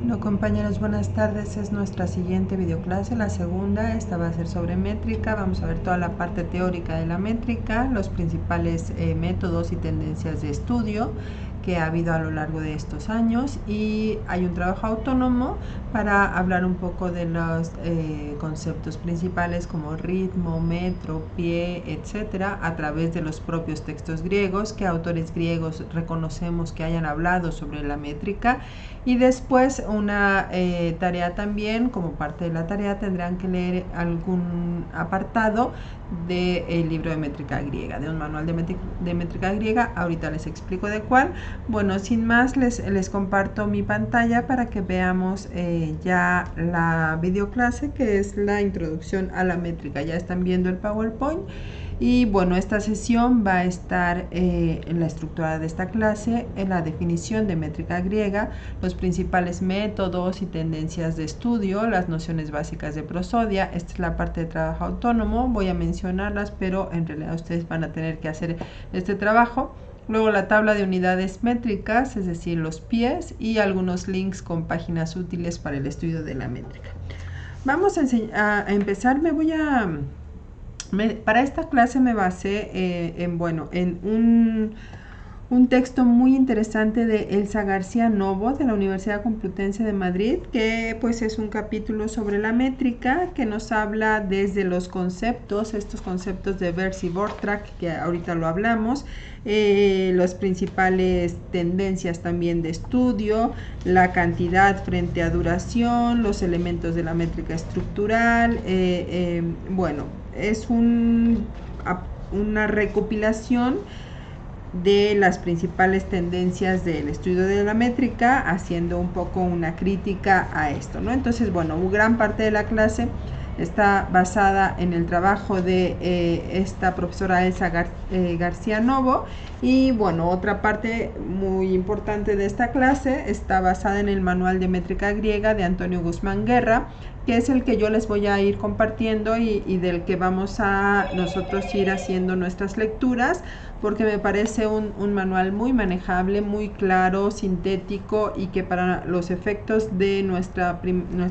Bueno, compañeros, buenas tardes. Es nuestra siguiente videoclase, la segunda. Esta va a ser sobre métrica. Vamos a ver toda la parte teórica de la métrica, los principales métodos y tendencias de estudio que ha habido a lo largo de estos años, y hay un trabajo autónomo para hablar un poco de los conceptos principales como ritmo, metro, pie, etcétera, a través de los propios textos griegos, que autores griegos reconocemos que hayan hablado sobre la métrica. Y después una tarea también, como parte de la tarea tendrán que leer algún apartado del libro de métrica griega, de un manual de métrica griega. Ahorita les explico de cuál. Bueno, sin más les comparto mi pantalla para que veamos ya la videoclase, que es la introducción a la métrica. Ya están viendo el PowerPoint. Y bueno, esta sesión va a estar en la estructura de esta clase, en la definición de métrica griega, los principales métodos y tendencias de estudio, las nociones básicas de prosodia. Esta es la parte de trabajo autónomo, voy a mencionarlas, pero en realidad ustedes van a tener que hacer este trabajo. Luego la tabla de unidades métricas, es decir, los pies, y algunos links con páginas útiles para el estudio de la métrica. Vamos a empezar. Para esta clase me basé en un texto muy interesante de Elsa García Novo, de la Universidad Complutense de Madrid, que pues es un capítulo sobre la métrica, que nos habla desde los conceptos, estos conceptos de Vers y Vortrack, que ahorita lo hablamos, las principales tendencias también de estudio, la cantidad frente a duración, los elementos de la métrica estructural. Bueno, es una recopilación de las principales tendencias del estudio de la métrica, haciendo un poco una crítica a esto, ¿no? Entonces, bueno, gran parte de la clase está basada en el trabajo de esta profesora Elsa García Novo, y bueno, otra parte muy importante de esta clase está basada en el manual de métrica griega de Antonio Guzmán Guerra, que es el que yo les voy a ir compartiendo y del que vamos a nosotros ir haciendo nuestras lecturas, porque me parece un manual muy manejable, muy claro, sintético, y que para los efectos de nuestra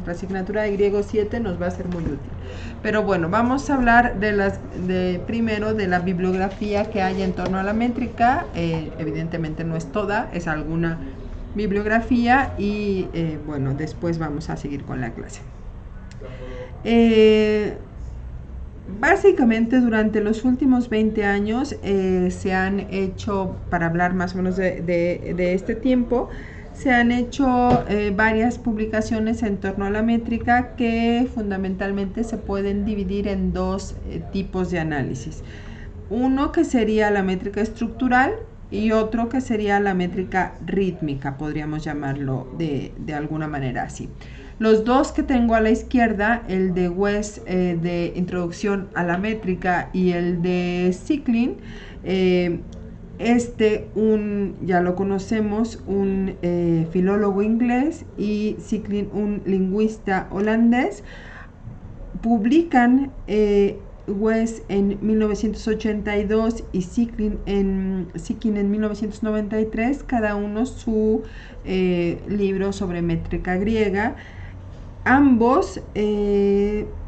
asignatura de griego 7 nos va a ser muy útil. Pero bueno, vamos a hablar primero de la bibliografía que hay en torno a la métrica. Evidentemente no es toda, es alguna bibliografía, y bueno, después vamos a seguir con la clase. Básicamente durante los últimos 20 años se han hecho, para hablar más o menos de este tiempo, se han hecho varias publicaciones en torno a la métrica, que fundamentalmente se pueden dividir en dos tipos de análisis. Uno que sería la métrica estructural y otro que sería la métrica rítmica, podríamos llamarlo de alguna manera así. Los dos que tengo a la izquierda, el de West de Introducción a la Métrica y el de Zicklin, ya lo conocemos, un filólogo inglés, y Zicklin, un lingüista holandés, publican West en 1982 y Zicklin en 1993, cada uno su libro sobre métrica griega, ambos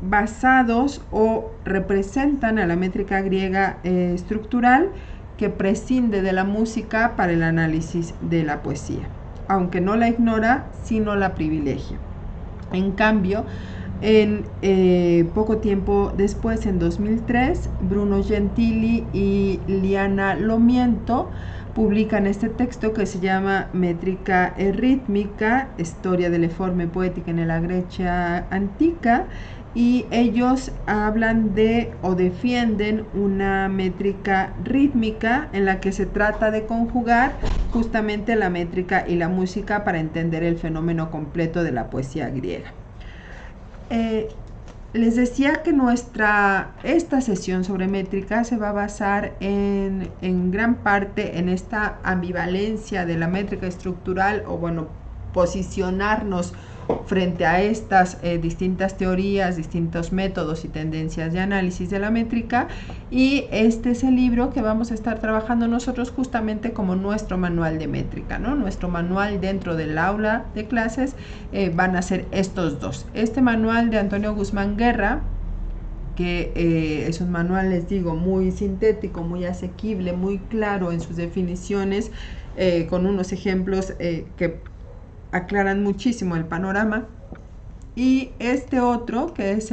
basados o representan a la métrica griega estructural, que prescinde de la música para el análisis de la poesía, aunque no la ignora, sino la privilegia. En cambio, en poco tiempo después, en 2003, Bruno Gentili y Liana Lomiento publican este texto que se llama Métrica e rítmica, historia de la forma poética en la Grecia antica, y ellos hablan de o defienden una métrica rítmica en la que se trata de conjugar justamente la métrica y la música para entender el fenómeno completo de la poesía griega. Les decía que esta sesión sobre métrica se va a basar en gran parte en esta ambivalencia de la métrica estructural, o bueno, posicionarnos frente a estas distintas teorías, distintos métodos y tendencias de análisis de la métrica, y este es el libro que vamos a estar trabajando nosotros justamente como nuestro manual de métrica, ¿no? Nuestro manual dentro del aula de clases van a ser estos dos. Este manual de Antonio Guzmán Guerra, que es un manual, les digo, muy sintético, muy asequible, muy claro en sus definiciones, con unos ejemplos que aclaran muchísimo el panorama. Y este otro, que es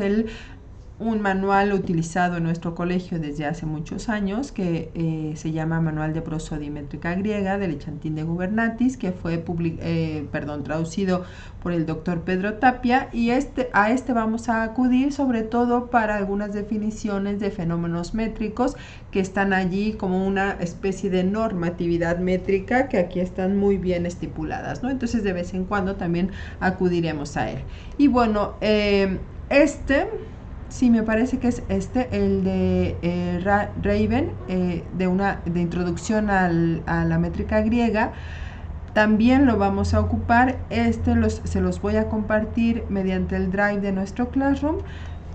un manual utilizado en nuestro colegio desde hace muchos años, que se llama Manual de Prosodia y Métrica Griega de Lechantin de Gubernatis, que fue traducido por el doctor Pedro Tapia, y a este vamos a acudir sobre todo para algunas definiciones de fenómenos métricos que están allí como una especie de normatividad métrica que aquí están muy bien estipuladas, ¿no? Entonces de vez en cuando también acudiremos a él. Y bueno, sí, me parece que es el de Raven, de introducción a la métrica griega. También lo vamos a ocupar. Se los voy a compartir mediante el Drive de nuestro Classroom.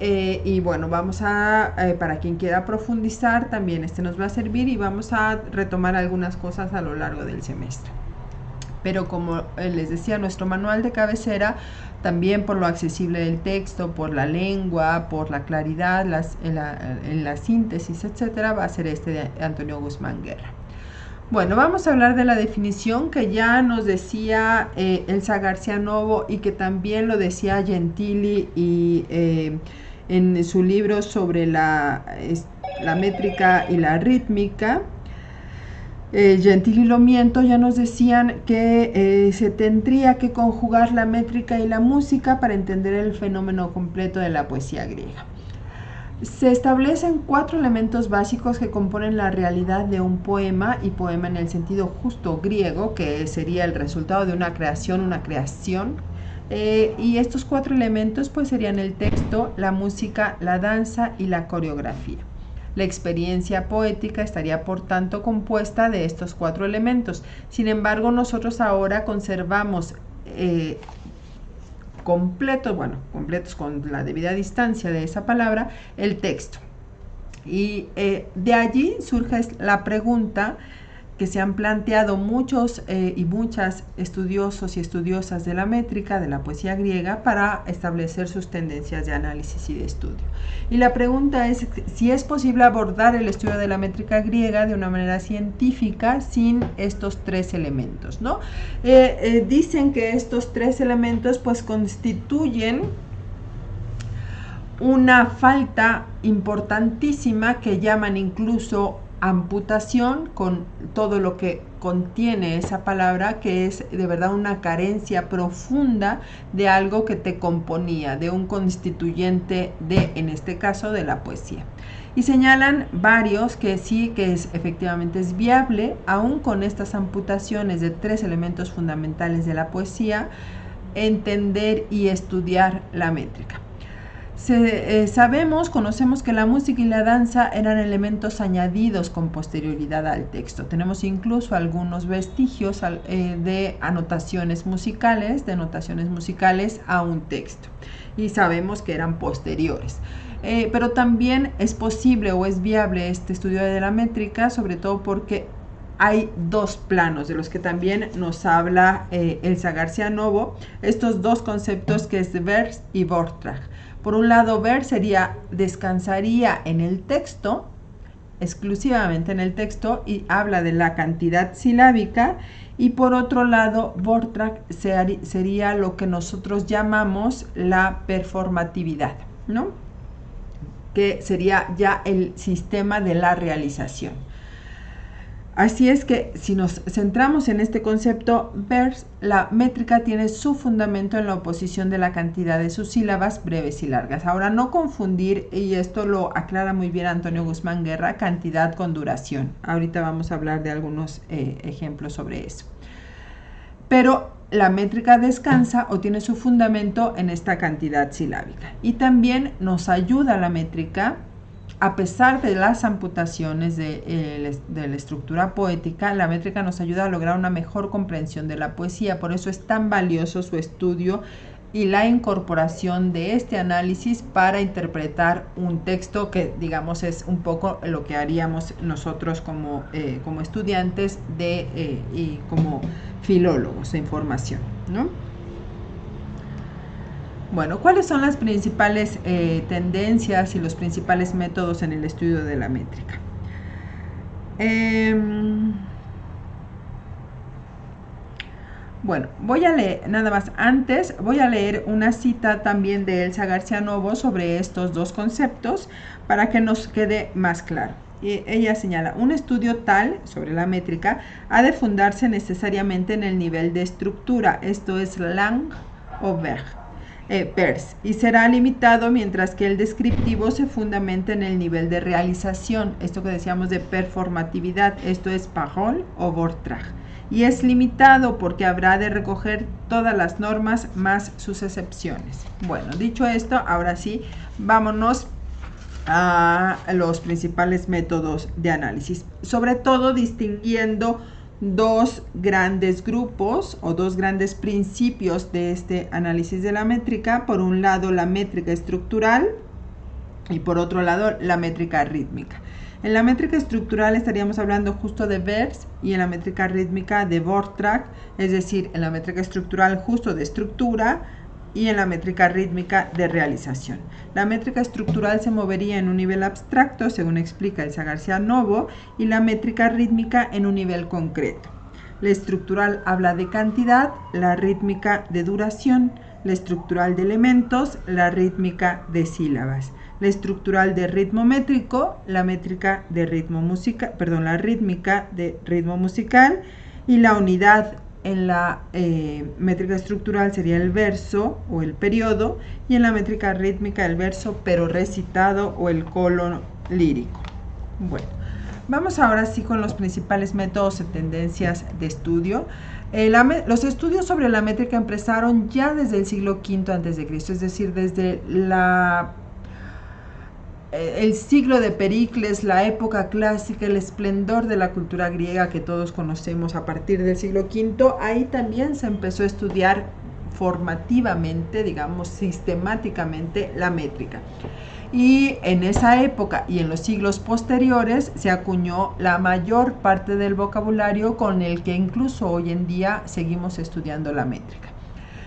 Y bueno, para quien quiera profundizar, también nos va a servir y vamos a retomar algunas cosas a lo largo del semestre. Pero como les decía, nuestro manual de cabecera, también por lo accesible del texto, por la lengua, por la claridad, en la síntesis, etcétera, va a ser este de Antonio Guzmán Guerra. Bueno, vamos a hablar de la definición que ya nos decía Elsa García Novo y que también lo decía Gentili y en su libro sobre la métrica y la rítmica. Gentili y Lomiento ya nos decían que se tendría que conjugar la métrica y la música para entender el fenómeno completo de la poesía griega. Se establecen 4 elementos básicos que componen la realidad de un poema, y poema en el sentido justo griego, que sería el resultado de una creación, y estos 4 elementos pues serían el texto, la música, la danza y la coreografía. La experiencia poética estaría, por tanto, compuesta de estos 4 elementos. Sin embargo, nosotros ahora conservamos completos con la debida distancia de esa palabra, el texto. Y de allí surge la pregunta que se han planteado muchos y muchas estudiosos y estudiosas de la métrica, de la poesía griega, para establecer sus tendencias de análisis y de estudio. Y la pregunta es si es posible abordar el estudio de la métrica griega de una manera científica sin estos 3 elementos, ¿no? Dicen que estos 3 elementos pues constituyen una falta importantísima que llaman incluso amputación, con todo lo que contiene esa palabra, que es de verdad una carencia profunda de algo que te componía, de un constituyente en este caso, de la poesía. Y señalan varios que sí, efectivamente es viable, aún con estas amputaciones de 3 elementos fundamentales de la poesía, entender y estudiar la métrica. Conocemos que la música y la danza eran elementos añadidos con posterioridad al texto. Tenemos incluso algunos vestigios de notaciones musicales a un texto, y sabemos que eran posteriores. Pero también es posible o es viable este estudio de la métrica, sobre todo porque hay 2 planos de los que también nos habla Elsa García Novo, estos 2 conceptos que es vers y Vortrag. Por un lado, vers descansaría en el texto, exclusivamente en el texto, y habla de la cantidad silábica, y por otro lado, Vortrag sería lo que nosotros llamamos la performatividad, ¿no? Que sería ya el sistema de la realización. Así es que si nos centramos en este concepto vers, la métrica tiene su fundamento en la oposición de la cantidad de sus sílabas breves y largas. Ahora, no confundir, y esto lo aclara muy bien Antonio Guzmán Guerra, cantidad con duración. Ahorita vamos a hablar de algunos ejemplos sobre eso. Pero la métrica descansa o tiene su fundamento en esta cantidad silábica. Y también nos ayuda la métrica, a pesar de las amputaciones de la estructura poética, la métrica nos ayuda a lograr una mejor comprensión de la poesía. Por eso es tan valioso su estudio y la incorporación de este análisis para interpretar un texto que, digamos, es un poco lo que haríamos nosotros como estudiantes y como filólogos de información, ¿no? Bueno, ¿cuáles son las principales tendencias y los principales métodos en el estudio de la métrica? Bueno, voy a leer, nada más antes, voy a leer una cita también de Elsa García Novo sobre estos dos conceptos para que nos quede más claro. Y ella señala, un estudio tal sobre la métrica ha de fundarse necesariamente en el nivel de estructura, esto es langue o vers, y será limitado mientras que el descriptivo se fundamenta en el nivel de realización, esto que decíamos de performatividad, esto es parole o vortrag, y es limitado porque habrá de recoger todas las normas más sus excepciones. Bueno, dicho esto, ahora sí, vámonos a los principales métodos de análisis, sobre todo distinguiendo dos grandes grupos o dos grandes principios de este análisis de la métrica. Por un lado, la métrica estructural y por otro lado, la métrica rítmica. En la métrica estructural estaríamos hablando justo de vers y en la métrica rítmica de vortrag, es decir, en la métrica estructural justo de estructura y en la métrica rítmica de realización. La métrica estructural se movería en un nivel abstracto, según explica Elsa García Novo, y la métrica rítmica en un nivel concreto. La estructural habla de cantidad, la rítmica de duración, la estructural de elementos, la rítmica de sílabas. La estructural de ritmo métrico, la métrica de ritmo musical, la rítmica de ritmo musical, y la unidad en la métrica estructural sería el verso o el periodo, y en la métrica rítmica el verso pero recitado o el colo lírico. Bueno, vamos ahora sí con los principales métodos y tendencias de estudio. Los estudios sobre la métrica empezaron ya desde el siglo V a.C., es decir, desde el siglo de Pericles, la época clásica, el esplendor de la cultura griega que todos conocemos a partir del siglo V, ahí también se empezó a estudiar formativamente, digamos, sistemáticamente la métrica. Y en esa época y en los siglos posteriores se acuñó la mayor parte del vocabulario con el que incluso hoy en día seguimos estudiando la métrica.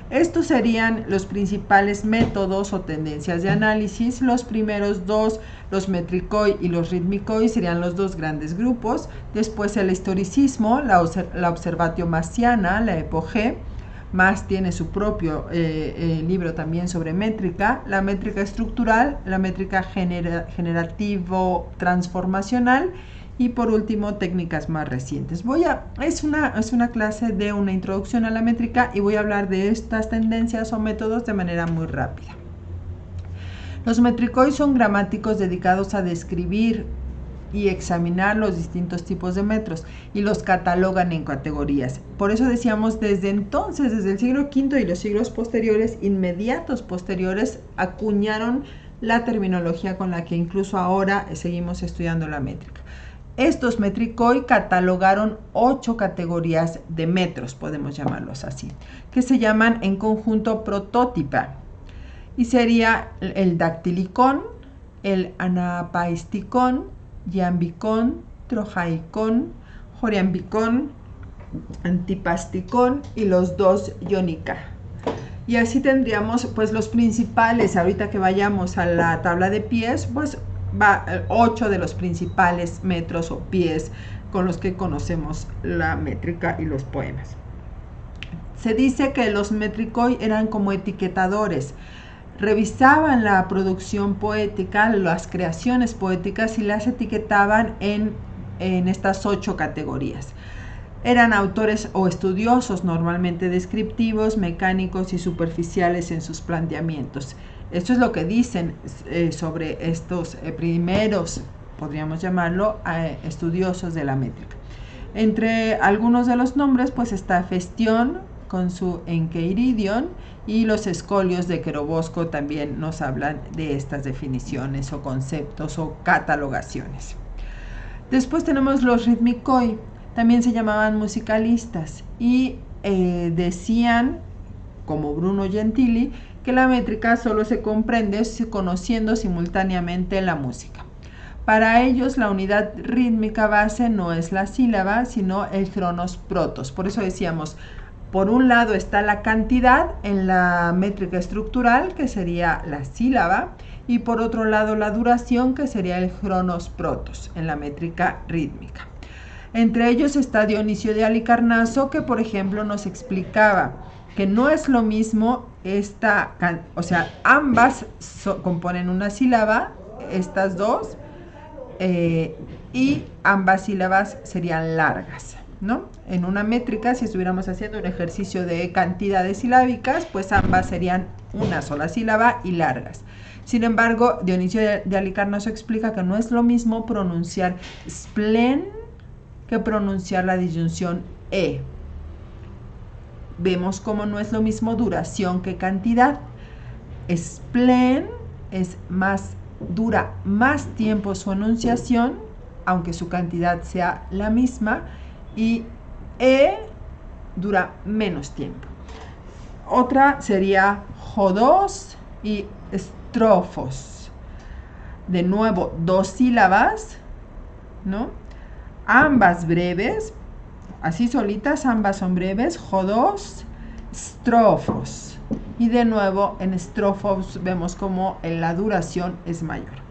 Estos serían los principales métodos o tendencias de análisis. Los primeros dos, los metricoi y los ritmicoi, serían los dos grandes grupos. Después el historicismo, la observatio massiana, la epogé. Mas tiene su propio libro también sobre métrica. La métrica estructural, la métrica generativo-transformacional. Y por último, técnicas más recientes. Es una clase de una introducción a la métrica y voy a hablar de estas tendencias o métodos de manera muy rápida. Los metricoi son gramáticos dedicados a describir y examinar los distintos tipos de metros y los catalogan en categorías. Por eso decíamos desde entonces, desde el siglo V y los siglos posteriores, inmediatos posteriores, acuñaron la terminología con la que incluso ahora seguimos estudiando la métrica. Estos metricoi catalogaron 8 categorías de metros, podemos llamarlos así, que se llaman en conjunto prototipa. Y sería el dactilicón, el anapaisticón, iambicón, trojaicón, joriambicón, antipasticón y los dos iónica. Y así tendríamos pues los principales, ahorita que vayamos a la tabla de pies, pues 8 de los principales metros o pies con los que conocemos la métrica y los poemas. Se dice que los metricoi eran como etiquetadores, revisaban la producción poética, las creaciones poéticas y las etiquetaban en estas 8 categorías. Eran autores o estudiosos normalmente descriptivos, mecánicos y superficiales en sus planteamientos. Esto es lo que dicen sobre estos primeros, podríamos llamarlo, estudiosos de la métrica. Entre algunos de los nombres pues está Festión con su Enqueiridion y los escolios de Querobosco también nos hablan de estas definiciones o conceptos o catalogaciones. Después tenemos los ritmicoi, también se llamaban musicalistas y decían como Bruno Gentili, que la métrica solo se comprende conociendo simultáneamente la música. Para ellos, la unidad rítmica base no es la sílaba, sino el cronos protos. Por eso decíamos, por un lado está la cantidad en la métrica estructural, que sería la sílaba, y por otro lado la duración, que sería el cronos protos en la métrica rítmica. Entre ellos está Dionisio de Halicarnaso, que por ejemplo nos explicaba que no es lo mismo ambas componen una sílaba, estas dos, y ambas sílabas serían largas, ¿no? En una métrica, si estuviéramos haciendo un ejercicio de cantidades silábicas, pues ambas serían una sola sílaba y largas. Sin embargo, Dionisio de Halicarnaso explica que no es lo mismo pronunciar splen que pronunciar la disyunción e. Vemos cómo no es lo mismo duración que cantidad. Splen dura más tiempo su enunciación, aunque su cantidad sea la misma, y e dura menos tiempo. Otra sería jodos y estrofos. De nuevo, dos sílabas, ¿no? Ambas breves, así solitas, ambas son breves, jodos, estrofos. Y de nuevo, en estrofos vemos como la duración es mayor.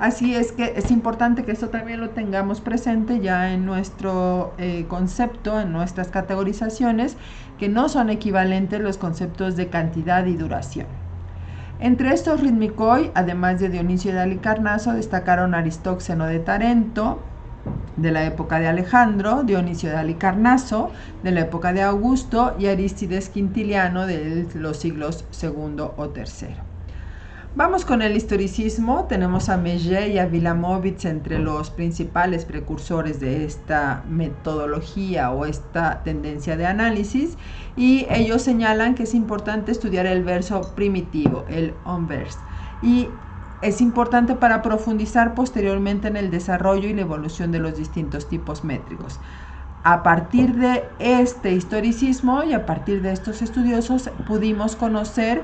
Así es que es importante que esto también lo tengamos presente ya en nuestro concepto, en nuestras categorizaciones, que no son equivalentes los conceptos de cantidad y duración. Entre estos rítmicoi, además de Dionisio de Halicarnaso, destacaron Aristóxeno de Tarento, de la época de Alejandro, Dionisio de Halicarnaso, de la época de Augusto, y Arístides Quintiliano, de los siglos II o III. Vamos con el historicismo. Tenemos a Megé y a Wilamowitz entre los principales precursores de esta metodología o esta tendencia de análisis, y ellos señalan que es importante estudiar el verso primitivo, el on-verse, y es importante para profundizar posteriormente en el desarrollo y la evolución de los distintos tipos métricos. A partir de este historicismo y a partir de estos estudiosos pudimos conocer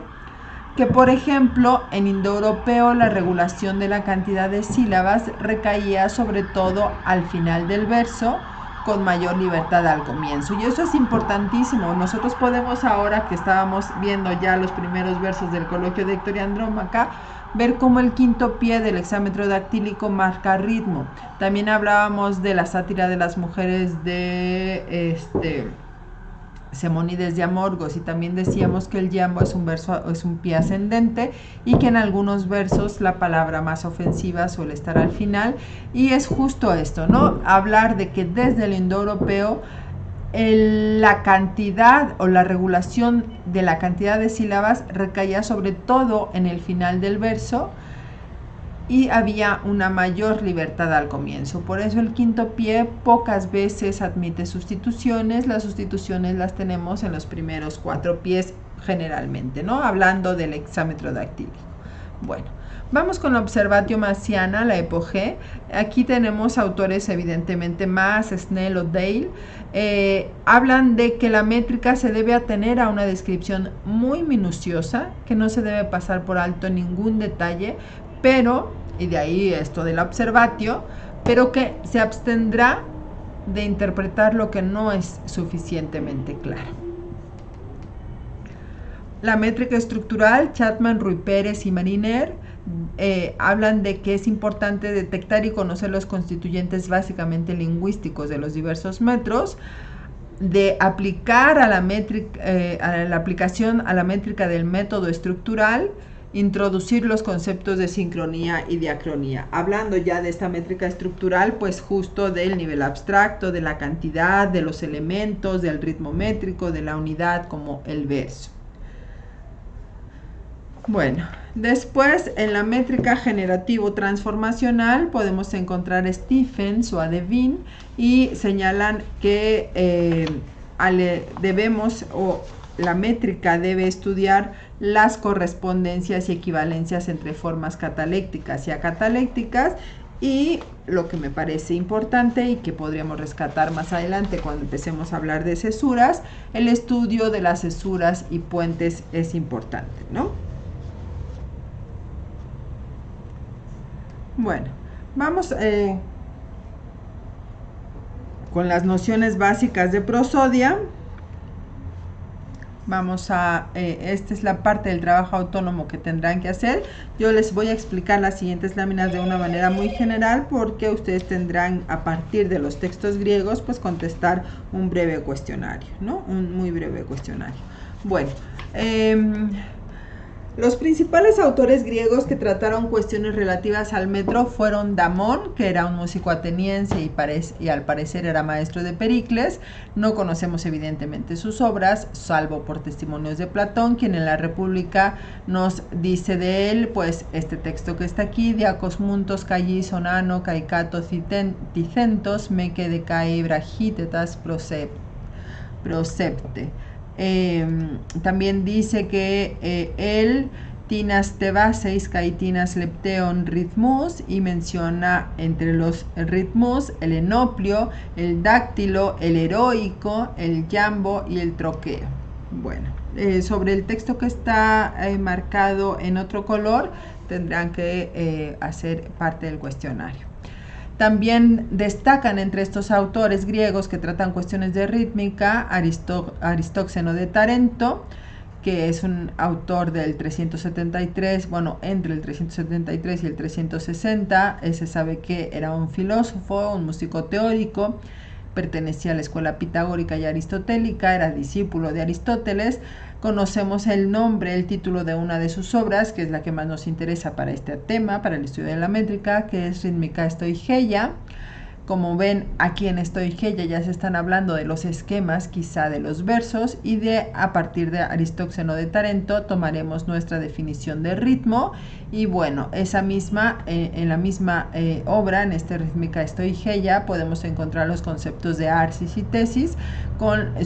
que, por ejemplo, en indoeuropeo la regulación de la cantidad de sílabas recaía sobre todo al final del verso, con mayor libertad al comienzo. Y eso es importantísimo. Nosotros podemos, ahora que estábamos viendo ya los primeros versos del coloquio de Héctor y Andrómaca, ver cómo el quinto pie del hexámetro dactílico marca ritmo. También hablábamos de la sátira de las mujeres de Simónides de Amorgos, y también decíamos que el iambo es un pie ascendente, y que en algunos versos la palabra más ofensiva suele estar al final. Y es justo esto, ¿no? Hablar de que desde el indoeuropeo la cantidad o la regulación de la cantidad de sílabas recaía sobre todo en el final del verso, y había una mayor libertad al comienzo. Por eso el quinto pie pocas veces admite sustituciones. Las sustituciones las tenemos en los primeros 4 pies generalmente, ¿no? Hablando del hexámetro dactílico. Bueno, vamos con la observatio marciana, la epogé. Aquí tenemos autores evidentemente más, Snell o Dale. Hablan de que la métrica se debe atener a una descripción muy minuciosa, que no se debe pasar por alto ningún detalle, pero, y de ahí esto de la observatio, pero que se abstendrá de interpretar lo que no es suficientemente claro. La métrica estructural, Chapman, Ruy Pérez y Mariner hablan de que es importante detectar y conocer los constituyentes básicamente lingüísticos de los diversos metros, de aplicar a la métrica, la aplicación a la métrica del método estructural, introducir los conceptos de sincronía y diacronía. Hablando ya de esta métrica estructural, pues justo del nivel abstracto, de la cantidad, de los elementos, del ritmo métrico, de la unidad como el verso. Bueno, después en la métrica generativo-transformacional podemos encontrar a Stephens o a Devine, y señalan que la métrica debe estudiar las correspondencias y equivalencias entre formas catalécticas y acatalécticas, Y lo que me parece importante y que podríamos rescatar más adelante cuando empecemos a hablar de cesuras, el estudio de las cesuras y puentes es importante, ¿no? Bueno, vamos con las nociones básicas de prosodia. Esta es la parte del trabajo autónomo que tendrán que hacer. Yo les voy a explicar las siguientes láminas de una manera muy general porque ustedes tendrán a partir de los textos griegos pues contestar un breve cuestionario, ¿no? Un muy breve cuestionario. Bueno, los principales autores griegos que trataron cuestiones relativas al metro fueron Damón, que era un músico ateniense y al parecer era maestro de Pericles. No conocemos evidentemente sus obras, salvo por testimonios de Platón, quien en la República nos dice de él, pues este texto que está aquí, Diakos muntos kai sonano kai kato ticentos meke de kai bragitetas prosepte. También dice que él tinas tebaseis kai tinas lepteon ritmus y menciona entre los ritmus el enoplio, el dáctilo, el heroico, el jambo y el troqueo. Bueno, sobre el texto que está marcado en otro color tendrán que hacer parte del cuestionario. También destacan entre estos autores griegos que tratan cuestiones de rítmica Aristóxeno de Tarento, que es un autor del 373, bueno, entre el 373 y el 360, se sabe que era un filósofo, un músico teórico, pertenecía a la escuela pitagórica y aristotélica, era discípulo de Aristóteles. Conocemos el nombre, el título de una de sus obras, que es la que más nos interesa para este tema, para el estudio de la métrica, que es Rítmica Stoicheia. Como ven, aquí en Stoicheia ya se están hablando de los esquemas, quizá de los versos, y a partir de Aristóxeno de Tarento tomaremos nuestra definición de ritmo. Y bueno, en la misma obra, en este Rítmica Stoicheia, podemos encontrar los conceptos de arsis y tesis.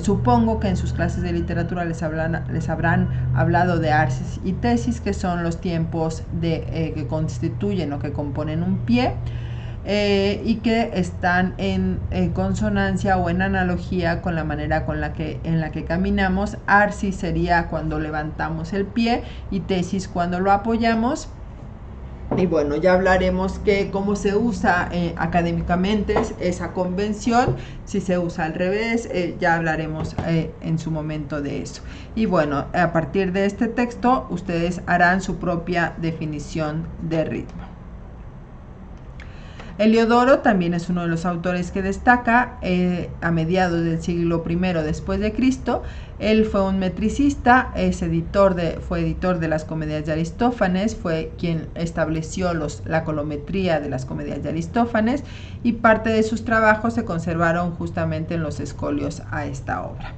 Supongo que en sus clases de literatura les habrán hablado de arsis y tesis, que son los tiempos que constituyen o que componen un pie. Y que están en consonancia o en analogía con la manera en la que caminamos. Arsis sería cuando levantamos el pie y tesis cuando lo apoyamos. Y bueno, ya hablaremos cómo se usa académicamente esa convención, si se usa al revés, ya hablaremos en su momento de eso. Y bueno, a partir de este texto ustedes harán su propia definición de ritmo. Heliodoro también es uno de los autores que destaca a mediados del siglo I después de Cristo. Él fue un metricista, fue editor de las comedias de Aristófanes, fue quien estableció la colometría de las comedias de Aristófanes y parte de sus trabajos se conservaron justamente en los escolios a esta obra.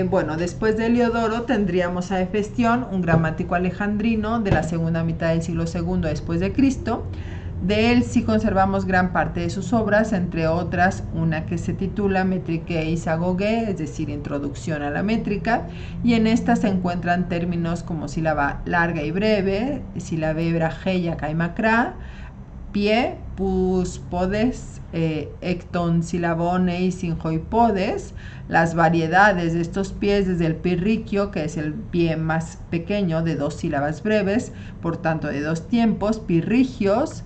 Bueno, después de Heliodoro tendríamos a Hefestión, un gramático alejandrino de la segunda mitad del siglo II después de Cristo. De él sí conservamos gran parte de sus obras, entre otras una que se titula Metriqueis Agogé, es decir, Introducción a la métrica, y en esta se encuentran términos como sílaba larga y breve, sílabe brageia caimacra, pie, pus podes, ecton silabones sinjoipodes, las variedades de estos pies desde el pirriquio, que es el pie más pequeño de 2 sílabas breves, por tanto de 2 tiempos, pirrigios,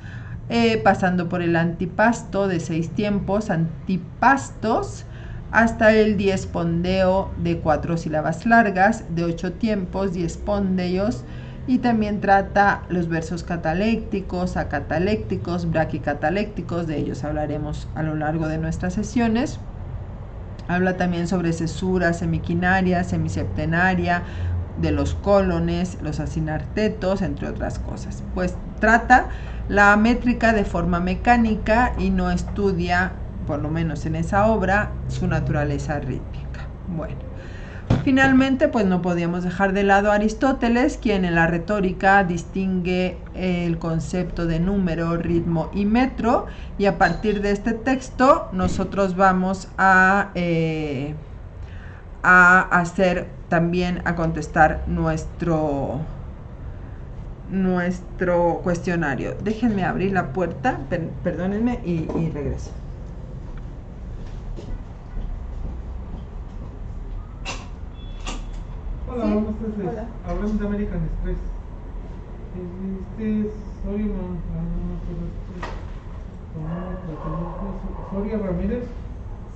pasando por el antipasto de 6 tiempos, antipastos, hasta el diespondeo de 4 sílabas largas, de 8 tiempos, diespondeos, y también trata los versos catalécticos, acatalécticos, braquicatalécticos, de ellos hablaremos a lo largo de nuestras sesiones. Habla también sobre cesura semiquinaria, semiseptenaria, de los cólones, los asinartetos, entre otras cosas. Pues trata la métrica de forma mecánica y no estudia, por lo menos en esa obra, su naturaleza rítmica. Bueno, finalmente, pues no podíamos dejar de lado a Aristóteles, quien en la retórica distingue el concepto de número, ritmo y metro, y a partir de este texto nosotros vamos a contestar nuestro cuestionario. Déjenme abrir la puerta, perdónenme y regreso. Hola, buenas tardes. Hola. Hablamos de American Express. Soy Soria Ramírez.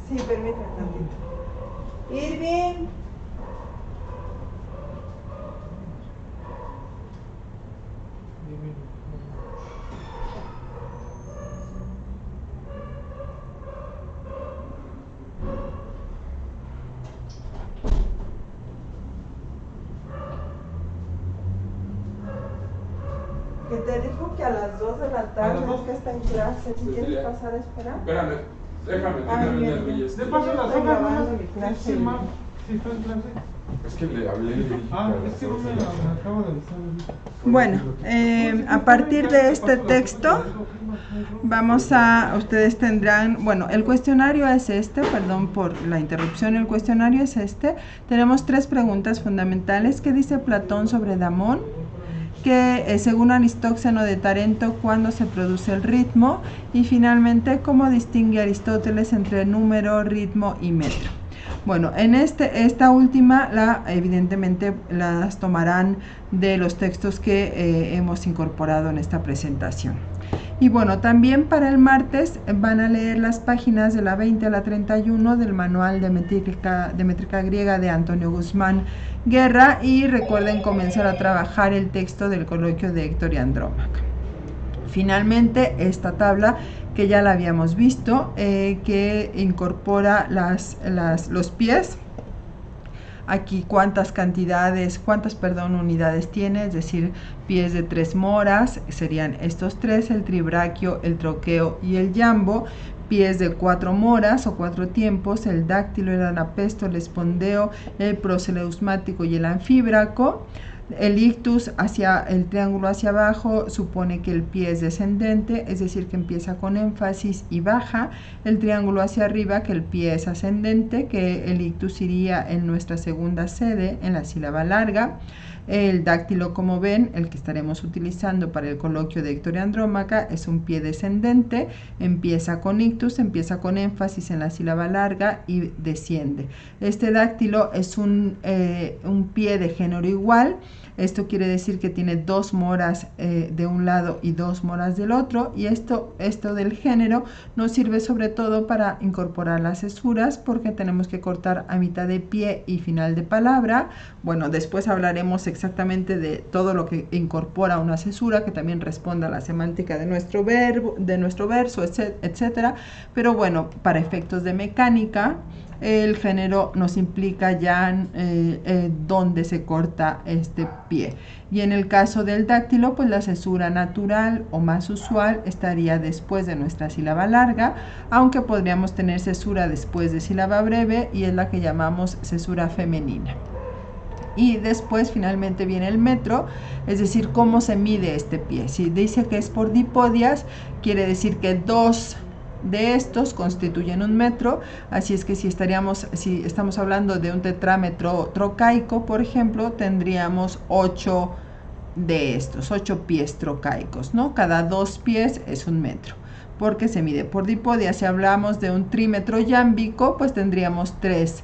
Sí, permítame tantito. Irving. Que te dijo que a las 2 de la tarde es que está en clase. ¿Si quieres pasar a esperar? Espérame, déjame, Le paso las hojas nomás. Sí, ma. ¿Sí está en clase? Es que le hablé y le dije. Es que no me acabo de avisar. Bueno, a partir de este texto ustedes tendrán, bueno, el cuestionario es este, perdón por la interrupción, el cuestionario es este. Tenemos 3 preguntas fundamentales. ¿Qué dice Platón sobre Damón? Que según Aristóxeno de Tarento, ¿cuándo se produce el ritmo? Y finalmente, ¿cómo distingue Aristóteles entre número, ritmo y metro? Bueno, en esta última, evidentemente, las tomarán de los textos que hemos incorporado en esta presentación. Y bueno, también para el martes van a leer las páginas de la 20 a la 31 del manual de métrica griega de Antonio Guzmán Guerra, y recuerden comenzar a trabajar el texto del coloquio de Héctor y Andrómaca. Finalmente, esta tabla que ya la habíamos visto, que incorpora los pies. Aquí cuántas unidades tiene, es decir, pies de 3 moras, serían estos 3, el tribraquio, el troqueo y el jambo. Pies de 4 moras o 4 tiempos, el dáctilo, el anapesto, el espondeo, el proseleusmático y el anfíbraco. El ictus, hacia el triángulo hacia abajo, supone que el pie es descendente, es decir, que empieza con énfasis y baja. El triángulo hacia arriba, que el pie es ascendente, que el ictus iría en nuestra segunda sede, en la sílaba larga. El dáctilo, como ven, el que estaremos utilizando para el coloquio de Héctor y Andrómaca, es un pie descendente, empieza con ictus, empieza con énfasis en la sílaba larga y desciende. Este dáctilo es un pie de género igual. Esto quiere decir que tiene 2 moras de un lado y 2 moras del otro, y esto del género nos sirve sobre todo para incorporar las cesuras, porque tenemos que cortar a mitad de pie y final de palabra. Bueno, después hablaremos exactamente de todo lo que incorpora una cesura, que también responda a la semántica de nuestro verso, etcétera. Pero bueno, para efectos de mecánica, el género nos implica ya dónde se corta este pie. Y en el caso del dáctilo, pues la cesura natural o más usual estaría después de nuestra sílaba larga, aunque podríamos tener cesura después de sílaba breve, y es la que llamamos cesura femenina. Y después finalmente viene el metro, es decir, cómo se mide este pie. Si dice que es por dipodias, quiere decir que 2 de estos constituyen un metro. Así es que si estamos hablando de un tetrámetro trocaico, por ejemplo, tendríamos 8 de estos, 8 pies trocaicos, ¿no? Cada 2 pies es un metro, porque se mide por dipodia. Si hablamos de un trímetro yámbico, pues tendríamos 6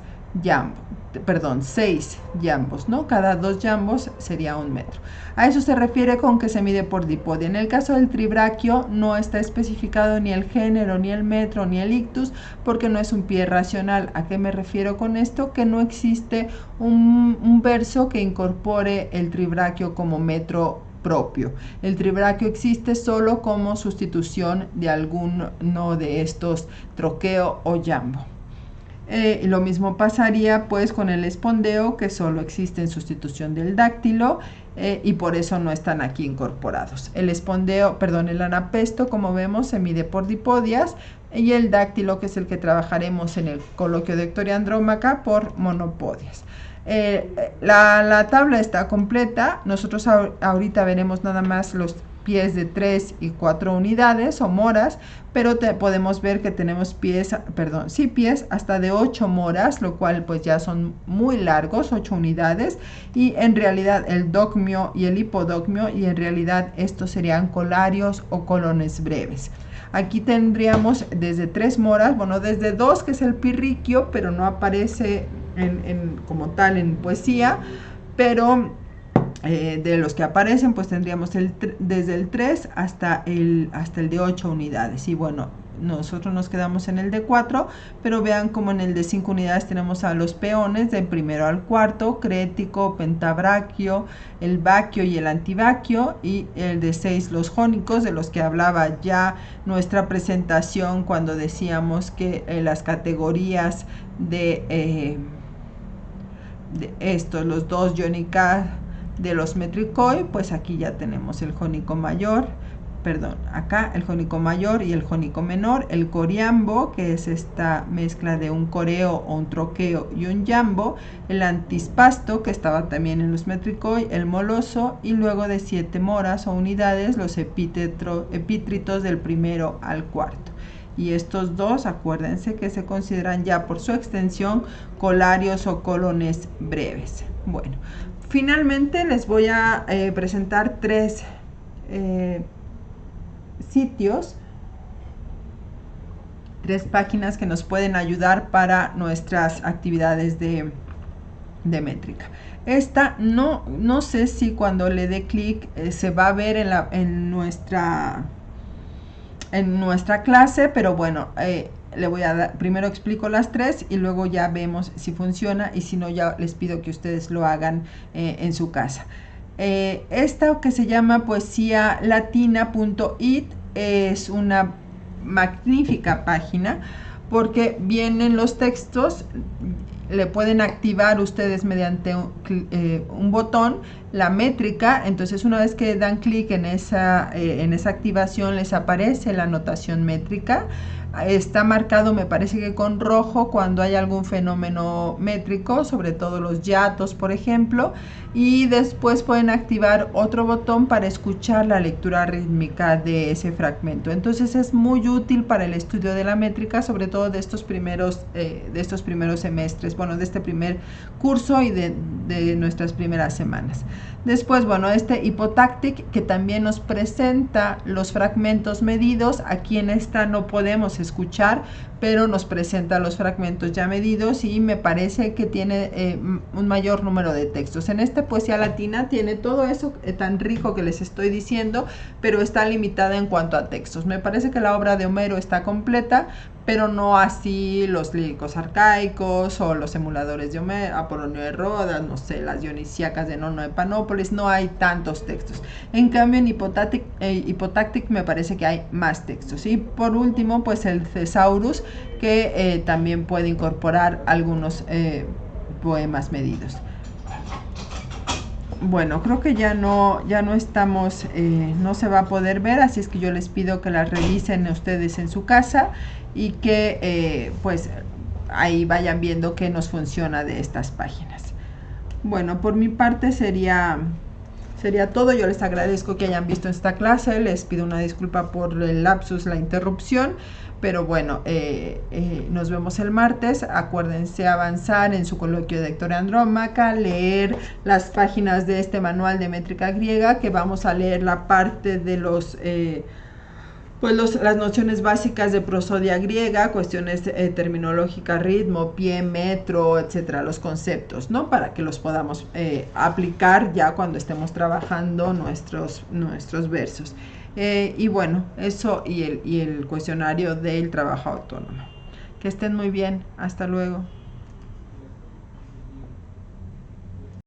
jambos, ¿no? Cada 2 jambos sería un metro. A eso se refiere con que se mide por dipodia. En el caso del tribraquio no está especificado ni el género, ni el metro, ni el ictus, porque no es un pie racional. ¿A qué me refiero con esto? Que no existe un verso que incorpore el tribraquio como metro propio. El tribraquio existe solo como sustitución de alguno de estos, troqueo o jambo. Lo mismo pasaría pues con el espondeo, que solo existe en sustitución del dáctilo, y por eso no están aquí incorporados. El anapesto, como vemos, se mide por dipodias, y el dáctilo, que es el que trabajaremos en el coloquio de Héctor y Andrómaca, por monopodias. La tabla está completa. Nosotros ahorita veremos nada más pies de 3 y 4 unidades o moras, pero podemos ver que tenemos pies hasta de 8 moras, lo cual pues ya son muy largos, 8 unidades, y en realidad el dogmio y el hipodogmio, y en realidad estos serían colarios o colones breves. Aquí tendríamos desde 3 moras, bueno, desde 2, que es el pirriquio, pero no aparece como tal en poesía, pero de los que aparecen pues tendríamos desde el 3 hasta el de 8 unidades, y bueno, nosotros nos quedamos en el de 4, pero vean como en el de 5 unidades tenemos a los peones del primero al cuarto, crético, pentabraquio, el vaquio y el antivaquio, y el de 6 los jónicos, de los que hablaba ya nuestra presentación cuando decíamos que las categorías de estos, los 2 jónicas de los metricoi, pues aquí ya tenemos el jónico mayor, acá el jónico mayor y el jónico menor, el coriambo, que es esta mezcla de un coreo o un troqueo y un yambo, el antispasto, que estaba también en los metricoi, el moloso, y luego de 7 moras o unidades los epítritos del primero al cuarto. Y estos dos, acuérdense que se consideran ya por su extensión colarios o colones breves. Bueno, finalmente les voy a presentar 3 sitios, 3 páginas que nos pueden ayudar para nuestras actividades de métrica. Esta no sé si cuando le dé clic se va a ver en nuestra clase, pero bueno, le voy a dar, primero explico las 3 y luego ya vemos si funciona, y si no ya les pido que ustedes lo hagan en su casa. Esta, que se llama poesialatina.it, es una magnífica página porque vienen los textos, le pueden activar ustedes mediante un botón la métrica. Entonces una vez que dan clic en esa activación les aparece la notación métrica. Está marcado, me parece que con rojo, cuando hay algún fenómeno métrico, sobre todo los yatos, por ejemplo, y después pueden activar otro botón para escuchar la lectura rítmica de ese fragmento. Entonces es muy útil para el estudio de la métrica, sobre todo de estos primeros semestres, bueno, de este primer curso y de nuestras primeras semanas. Después, bueno, este Hypotactic, que también nos presenta los fragmentos medidos. Aquí en esta no podemos escuchar, pero nos presenta los fragmentos ya medidos, y me parece que tiene un mayor número de textos. En este Poesía Latina tiene todo eso tan rico que les estoy diciendo, pero está limitada en cuanto a textos. Me parece que la obra de Homero está completa, pero no así los líricos arcaicos o los emuladores de Homero, Apolonio de Rodas, no sé, las dionisíacas de Nono de Panópolis. No hay tantos textos. En cambio en Hypotactic me parece que hay más textos. Y por último, pues el Thesaurus, que también puede incorporar algunos poemas medidos. Bueno, creo que ya no estamos, no se va a poder ver, así es que yo les pido que las revisen ustedes en su casa y que pues ahí vayan viendo qué nos funciona de estas páginas. Bueno, por mi parte sería todo. Yo les agradezco que hayan visto esta clase, les pido una disculpa por el lapsus, la interrupción, pero bueno, nos vemos el martes. Acuérdense avanzar en su coloquio de Héctor Andrómaca, leer las páginas de este manual de métrica griega, que vamos a leer la parte de las nociones básicas de prosodia griega, cuestiones terminológicas, ritmo, pie, metro, etcétera, los conceptos, ¿no? Para que los podamos aplicar ya cuando estemos trabajando nuestros versos. Y bueno, eso y el cuestionario del trabajo autónomo. Que estén muy bien. Hasta luego.